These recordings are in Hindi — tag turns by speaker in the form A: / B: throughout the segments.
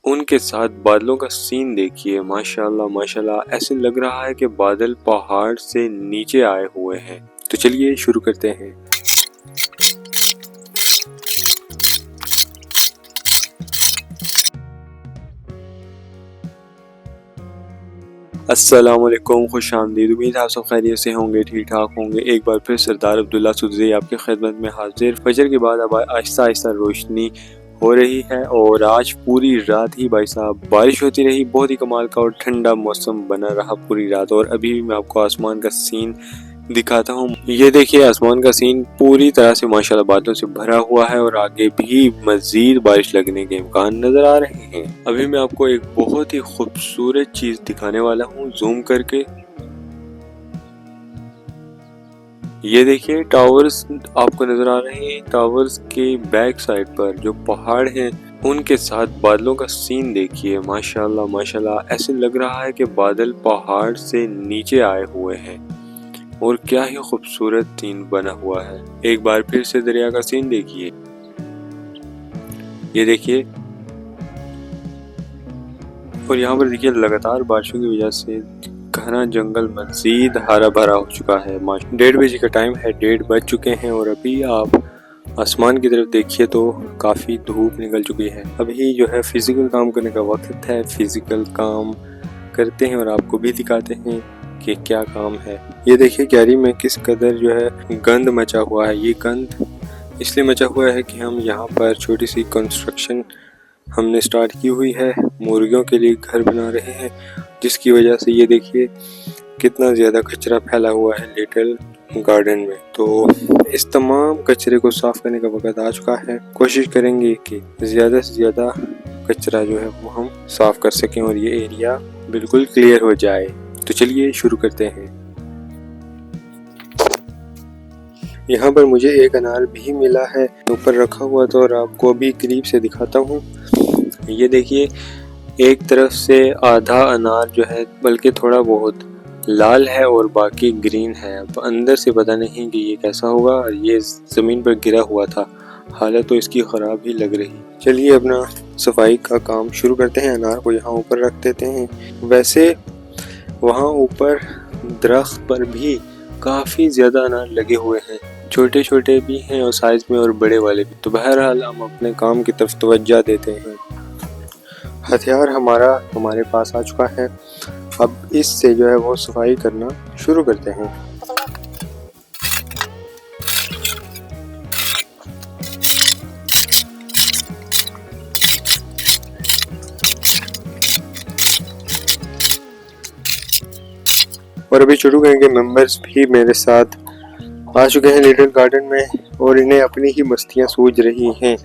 A: उनके साथ बादलों का सीन देखिए, माशाल्लाह माशाल्लाह, ऐसे लग रहा है कि बादल पहाड़ से नीचे आए हुए हैं। तो चलिए शुरू करते हैं। अस्सलाम वालेकुम, खुश आमदीद। उम्मीद आप सब खैरियत से होंगे, ठीक ठाक होंगे। एक बार फिर सरदार अब्दुल्ला सुदजी आपकी खिदमत में हाजिर। फजर के बाद अब आहिस्ता आहिस्ता रोशनी हो रही है और आज पूरी रात ही भाई साहब बारिश होती रही। बहुत ही कमाल का और ठंडा मौसम बना रहा पूरी रात। और अभी भी मैं आपको आसमान का सीन दिखाता हूँ। ये देखिए, आसमान का सीन पूरी तरह से माशाल्लाह बादलों से भरा हुआ है और आगे भी मजीद बारिश लगने के इम्कान नजर आ रहे हैं। अभी मैं आपको एक बहुत ही खूबसूरत चीज दिखाने वाला हूँ जूम करके। ये देखिए, टावर्स आपको नजर आ रहे हैं। टावर्स के बैक साइड पर जो पहाड़ हैं उनके साथ बादलों का सीन देखिए, माशाल्लाह माशाल्लाह, ऐसे लग रहा है कि बादल पहाड़ से नीचे आए हुए हैं और क्या ही खूबसूरत सीन बना हुआ है। एक बार फिर से दरिया का सीन देखिए। ये देखिए, और यहाँ पर देखिए लगातार बारिशों की वजह से घना जंगल मजीद हरा भरा हो चुका है। 1:30 बजे का टाइम है, 1:30 बज चुके हैं और अभी आप आसमान की तरफ देखिए तो काफ़ी धूप निकल चुकी है। अभी जो है फिजिकल काम करने का वक्त है। फिजिकल काम करते हैं और आपको भी दिखाते हैं कि क्या काम है। ये देखिए क्यारी में किस कदर जो है गंद मचा हुआ है। ये गंद इसलिए मचा हुआ है कि हम यहाँ पर छोटी सी कंस्ट्रक्शन हमने स्टार्ट की हुई है। मुर्गियों के लिए घर बना रहे हैं, जिसकी वजह से ये देखिए कितना ज़्यादा कचरा फैला हुआ है लिटिल गार्डन में। तो इस तमाम कचरे को साफ करने का वक्त आ चुका है। कोशिश करेंगे कि ज़्यादा से ज़्यादा कचरा जो है वो हम साफ कर सकें और ये एरिया बिल्कुल क्लियर हो जाए। तो चलिए शुरू करते हैं। यहाँ पर मुझे एक अनार भी मिला है, ऊपर रखा हुआ था और आपको अभी करीब से दिखाता हूँ। ये देखिए, एक तरफ से आधा अनार जो है बल्कि थोड़ा बहुत लाल है और बाकी ग्रीन है। अब अंदर से पता नहीं कि ये कैसा होगा। ये ज़मीन पर गिरा हुआ था, हालत तो इसकी ख़राब ही लग रही। चलिए अपना सफाई का काम शुरू करते हैं। अनार को यहाँ ऊपर रख देते हैं। वैसे वहाँ ऊपर दरख्त पर भी काफ़ी ज़्यादा अनार लगे हुए हैं, छोटे छोटे भी हैं और साइज़ में और बड़े वाले भी। तो बहरहाल हम अपने काम की तरफ तवज्जो देते हैं। हथियार हमारे पास आ चुका है। अब इससे जो है वो सफाई करना शुरू करते हैं। और अभी शुरू करेंगे। मेंबर्स भी मेरे साथ आ चुके हैं लिटिल गार्डन में और इन्हें अपनी ही मस्तियां सूझ रही हैं।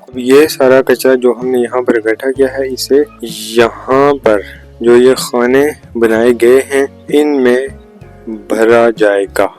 A: अब ये सारा कचरा जो हमने यहाँ पर इकट्ठा किया है, इसे यहाँ पर जो ये खाने बनाए गए हैं इनमें भरा जाएगा।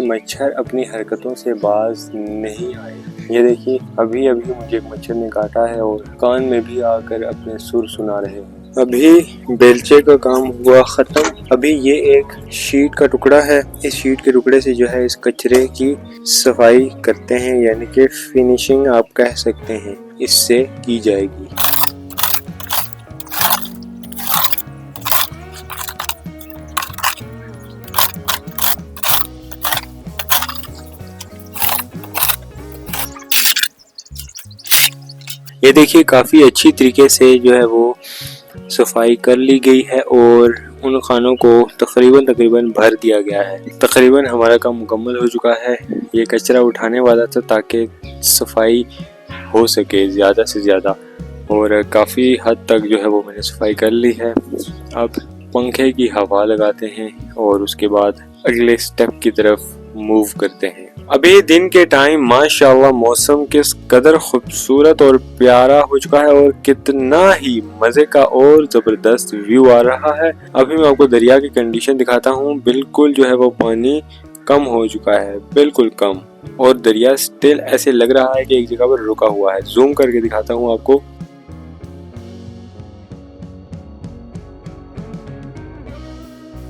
A: मच्छर अपनी हरकतों से बाज नहीं आए। ये देखिए, अभी अभी मुझे एक मच्छर ने काटा है और कान में भी आकर अपने सुर सुना रहे हैं। अभी बेलचे का काम हुआ ख़त्म। अभी ये एक शीट का टुकड़ा है। इस शीट के टुकड़े से जो है इस कचरे की सफाई करते हैं, यानी कि फिनिशिंग आप कह सकते हैं, इससे की जाएगी। ये देखिए, काफ़ी अच्छी तरीके से जो है वो सफाई कर ली गई है और उन खानों को तकरीबन भर दिया गया है। तकरीबन हमारा काम मुकम्मल हो चुका है। ये कचरा उठाने वाला था ताकि सफाई हो सके ज़्यादा से ज़्यादा, और काफ़ी हद तक जो है वो मैंने सफाई कर ली है। अब पंखे की हवा लगाते हैं और उसके बाद अगले स्टेप की तरफ मूव करते हैं। अभी दिन के टाइम माशाल्लाह मौसम किस कदर खूबसूरत और प्यारा हो चुका है और कितना ही मजे का और जबरदस्त व्यू आ रहा है। अभी मैं आपको दरिया की कंडीशन दिखाता हूँ। बिल्कुल जो है वो पानी कम हो चुका है, बिल्कुल कम, और दरिया स्टिल ऐसे लग रहा है कि एक जगह पर रुका हुआ है। जूम करके दिखाता हूँ आपको।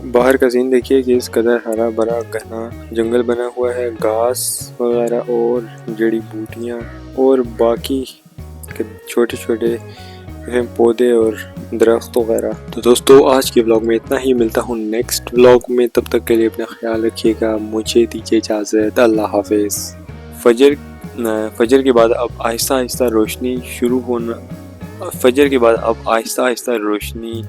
A: बाहर का सीन देखिए कि इस कदर हरा भरा घना जंगल बना हुआ है, घास वगैरह और जड़ी बूटियाँ और बाकी छोटे छोटे पौधे और दरख्त वगैरह। तो दोस्तों आज के व्लॉग में इतना ही, मिलता हूँ नेक्स्ट व्लॉग में। तब तक के लिए अपना ख्याल रखिएगा, मुझे दीजिए इजाज़त, अल्लाह हाफिज़। फजर के बाद अब आहिस्ता आहिस्ता रोशनी शुरू होना, फजर के बाद अब आहिस्ता आहिस्ता रोशनी